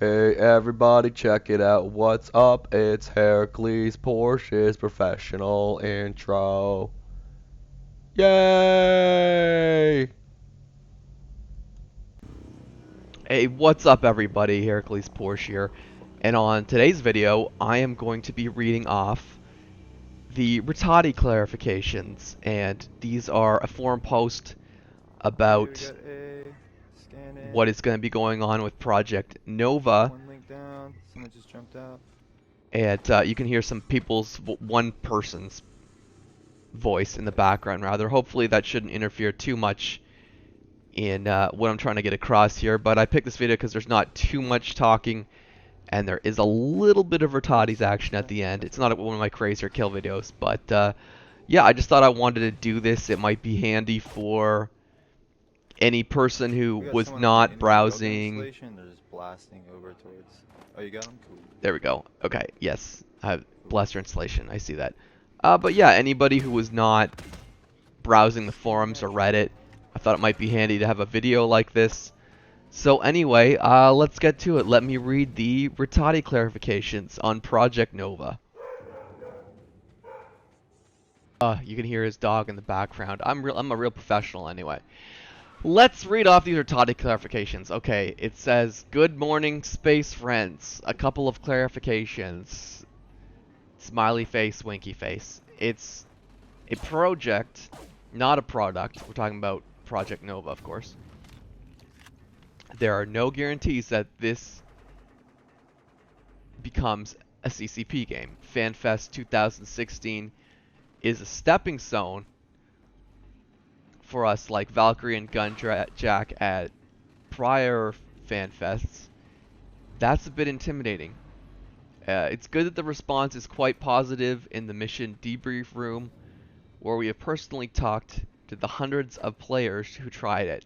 Hey everybody, check it out. What's up? It's Hercules Porsche's professional intro. Yay! Hey, what's up everybody? Hercules Porsche here. And on today's video, I am going to be reading off the Rattati clarifications. And these are a forum post Okay, we about got A. Scan what it. is going to be going on with Project Nova. One link down. Someone just jumped out. And you can hear some people's, one person's voice in the background rather. Hopefully that shouldn't interfere too much in what I'm trying to get across here, but I picked this video because there's not too much talking and there is a little bit of Rattati's action at the end. It's not one of my crazy or kill videos, but yeah, I just thought I wanted to do this. It might be handy for any person who We got was someone on the not enemy yoga browsing. installation. They're just blasting over towards. Oh, you got him? Cool. There we go. Okay, yes, I have Cool. Blaster installation. I see that. But yeah, anybody who was not browsing the forums or Reddit, I thought it might be handy to have a video like this. So anyway, let's get to it. Let me read the Rattati clarifications on Project Nova. You can hear his dog in the background. I'm a real professional anyway. Let's read off these Rattati clarifications. Okay, it says, "Good morning, space friends." A couple of clarifications. Smiley face, winky face. It's a project, not a product. We're talking about Project Nova, of course. There are no guarantees that this becomes a CCP game. FanFest 2016 is a stepping stone for us like Valkyrie and Gunjack at prior FanFests. That's a bit intimidating. It's good that the response is quite positive in the mission debrief room, where we have personally talked to the hundreds of players who tried it.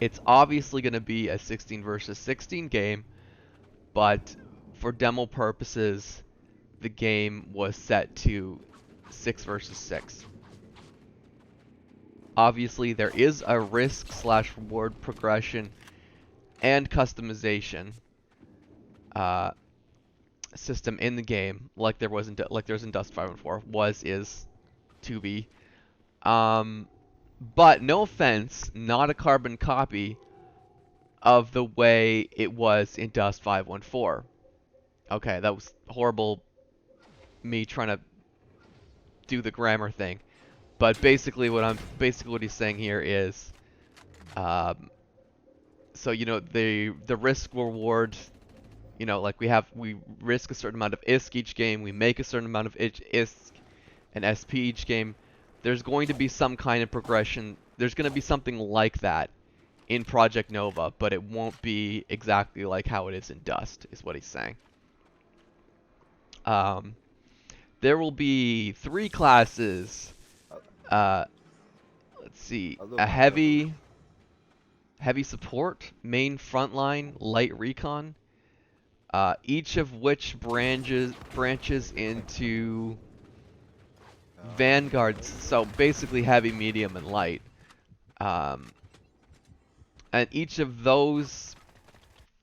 It's obviously going to be a 16 versus 16 game, but for demo purposes, the game was set to 6 versus 6. Obviously, there is a risk/reward progression and customization system in the game, like there was in Dust 5 and 4. Is to be. But no offense, not a carbon copy of the way it was in Dust 514. Okay, that was horrible. Me trying to do the grammar thing, but basically what he's saying here is, so you know the risk reward, you know, like we risk a certain amount of ISK each game, we make a certain amount of ISK and SP each game. There's going to be some kind of progression. There's going to be something like that in Project Nova, but it won't be exactly like how it is in Dust, is what he's saying. There will be 3 classes. Let's see, a heavy support, main frontline, light recon. Each of which branches into vanguards. So basically heavy, medium, and light. And each of those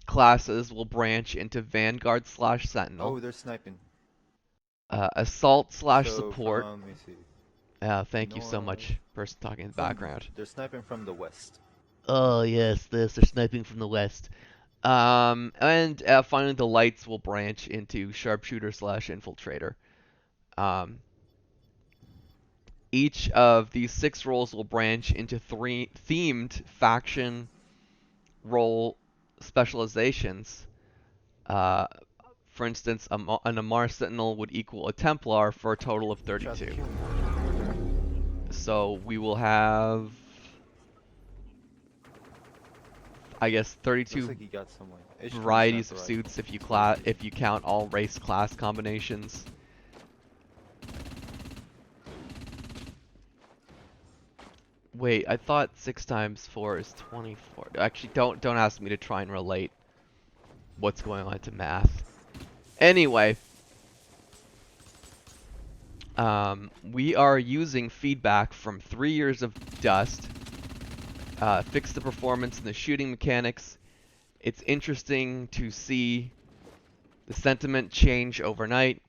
classes will branch into vanguard / sentinel. Oh, they're sniping. Assault / So support. let me see. Thank you so much, person talking in the background. They're sniping from the west. Oh yes, they're sniping from the west. And finally, the lights will branch into sharpshooter / infiltrator. Each of these 6 roles will branch into 3 themed faction role specializations. For instance, an Amar Sentinel would equal a Templar for a total of 32. So we will have, I guess, 32 Looks like he got someone. varieties of suits if you count all race class combinations. Wait, I thought 6 times 4 is 24. Actually, don't ask me to try and relate what's going on to math. Anyway, we are using feedback from 3 years of Dust, fix the performance and the shooting mechanics, It's interesting to see the sentiment change overnight.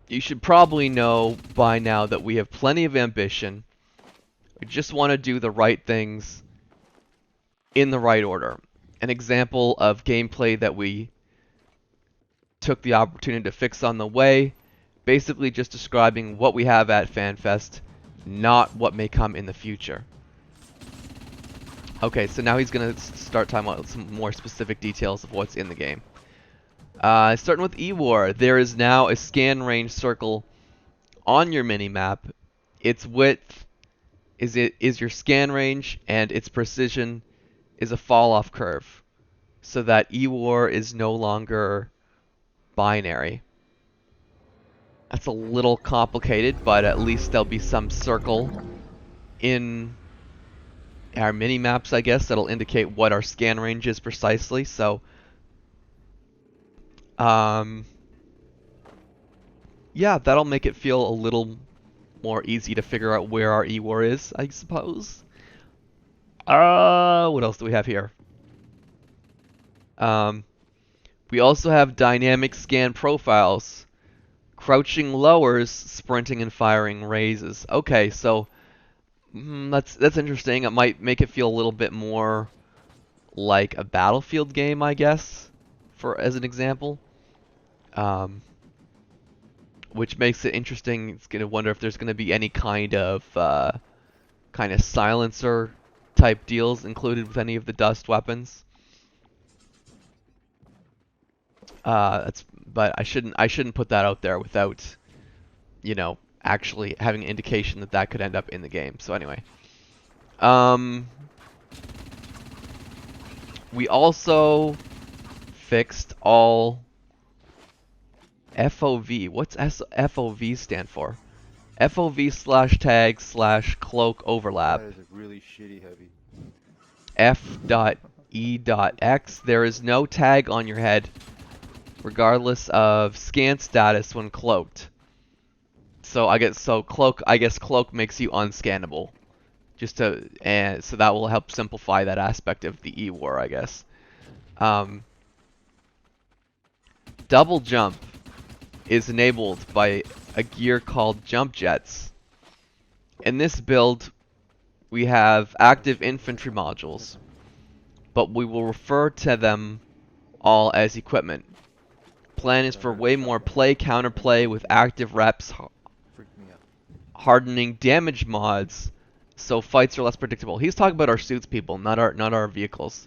You should probably know by now that we have plenty of ambition. We just want to do the right things in the right order. An example of gameplay that we took the opportunity to fix on the way, basically just describing what we have at FanFest, not what may come in the future. Okay, so now he's going to start talking about some more specific details of what's in the game. Starting with E-War, there is now a scan range circle on your minimap. Its width is your scan range, and its precision is a fall-off curve, so that E-War is no longer binary. That's a little complicated, but at least there'll be some circle in our mini-maps, I guess, that'll indicate what our scan range is precisely. So, yeah, that'll make it feel a little more easy to figure out where our E-War is, I suppose. What else do we have here? We also have dynamic scan profiles. Crouching lowers, sprinting and firing raises. Okay, so that's interesting. It might make it feel a little bit more like a Battlefield game, I guess, for as an example. Which makes it interesting. It's gonna wonder if there's gonna be any kind of silencer type deals included with any of the dust weapons. But I shouldn't put that out there without, you know, actually having an indication that that could end up in the game. So anyway, we also fixed all FOV. What's FOV stand for? FOV/tag/cloak overlap. That is a really shitty heavy. F.E.X. There is no tag on your head, regardless of scan status when cloaked. So I guess cloak makes you unscannable, and so that will help simplify that aspect of the E-War, I guess. Double jump is enabled by a gear called jump jets. In this build, we have active infantry modules, but we will refer to them all as equipment. Plan is for way more play counterplay with active reps, hardening damage mods, so fights are less predictable. He's talking about our suits, people, not our vehicles.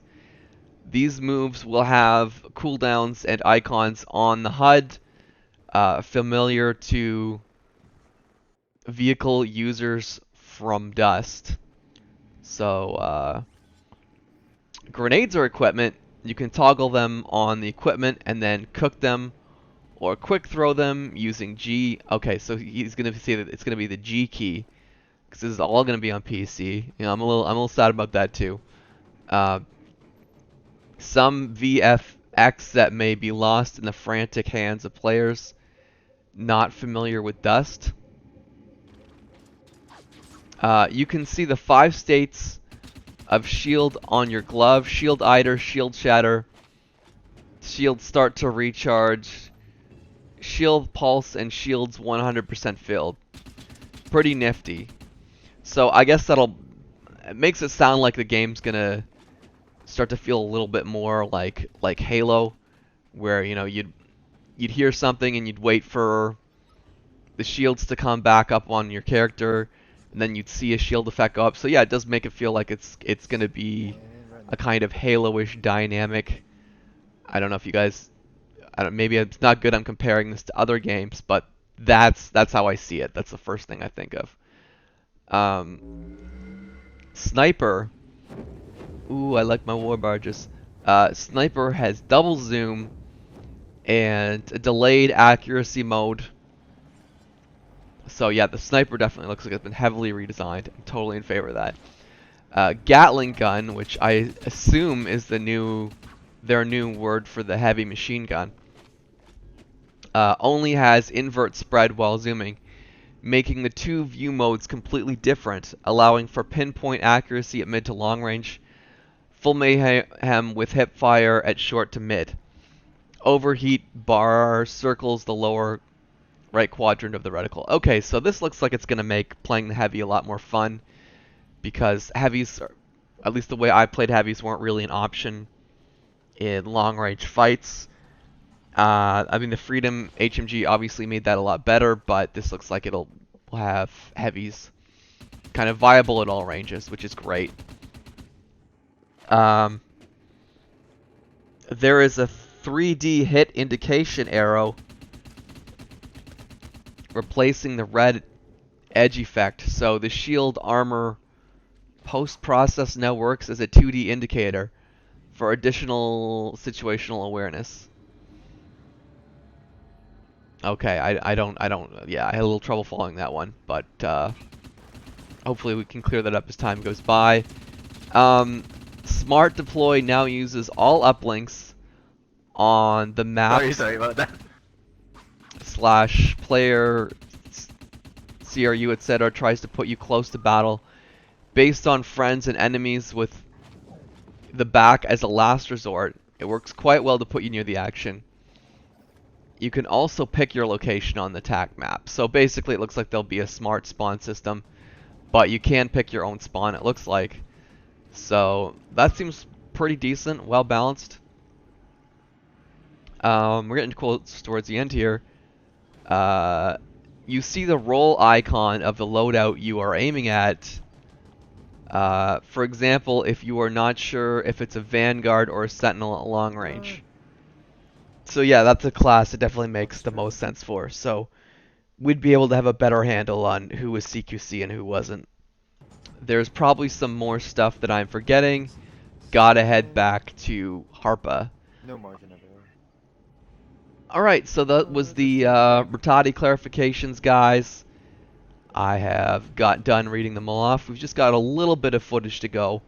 These moves will have cooldowns and icons on the HUD, familiar to vehicle users from Dust. So, grenades are equipment. You can toggle them on the equipment and then cook them or quick throw them using G. Okay, so he's gonna say that it's gonna be the G key because this is all gonna be on PC. You know, I'm a little sad about that too. Some VFX that may be lost in the frantic hands of players not familiar with Dust. You can see the 5 states of shield on your glove: shield idle, shield shatter, shield start to recharge, shield pulse, and shields 100% filled. Pretty nifty. So I guess it makes it sound like the game's gonna start to feel a little bit more like Halo, where, you know, you'd hear something and you'd wait for the shields to come back up on your character, and then you'd see a shield effect go up. So yeah, it does make it feel like it's gonna be a kind of Halo-ish dynamic. I don't know if you guys, maybe it's not good I'm comparing this to other games, but that's how I see it. That's the first thing I think of. Sniper. Ooh, I like my war barges. Sniper has double zoom and a delayed accuracy mode. So yeah, the sniper definitely looks like it's been heavily redesigned. I'm totally in favor of that. Gatling gun, which I assume is their new word for the heavy machine gun, only has invert spread while zooming, making the two view modes completely different, allowing for pinpoint accuracy at mid to long range, Full mayhem with hip fire at short to mid. Overheat bar circles the lower right quadrant of the reticle. Okay, so this looks like it's going to make playing the heavy a lot more fun because heavies, at least the way I played heavies, weren't really an option in long range fights. I mean, the Freedom HMG obviously made that a lot better, but this looks like it'll have heavies kind of viable at all ranges, which is great. Um, there is a 3D hit indication arrow replacing the red edge effect, so the shield armor post-process now works as a 2D indicator for additional situational awareness. Okay, yeah, I had a little trouble following that one, but hopefully we can clear that up as time goes by. Smart Deploy now uses all uplinks on the map Sorry about that. slash player CRU, etc. tries to put you close to battle based on friends and enemies with the back as a last resort. It works quite well to put you near the action. You can also pick your location on the attack map. So basically it looks like there'll be a smart spawn system, but you can pick your own spawn, it looks like. So that seems pretty decent, well balanced. We're getting close towards the end here. You see the roll icon of the loadout you are aiming at. For example, if you are not sure if it's a Vanguard or a Sentinel at long range. So yeah, that's a class it definitely makes the most sense for. So we'd be able to have a better handle on who was CQC and who wasn't. There's probably some more stuff that I'm forgetting. Gotta head back to Harpa. No margin of error. Alright, so that was the Rattati clarifications, guys. I have got done reading them all off. We've just got a little bit of footage to go.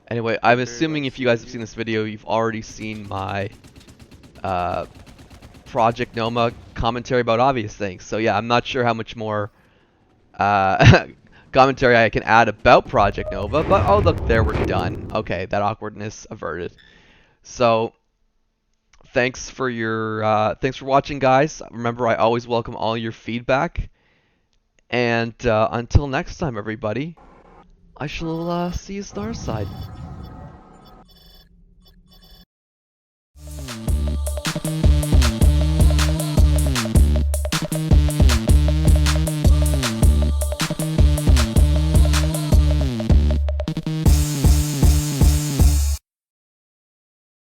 Anyway, I'm assuming if you guys have seen this video, you've already seen my Project Noma commentary about obvious things. So yeah, I'm not sure how much more commentary I can add about Project Nova, but oh look, there we're done. Okay, that awkwardness averted. So thanks for watching, guys. Remember, I always welcome all your feedback. And until next time, everybody, I shall see you Starside.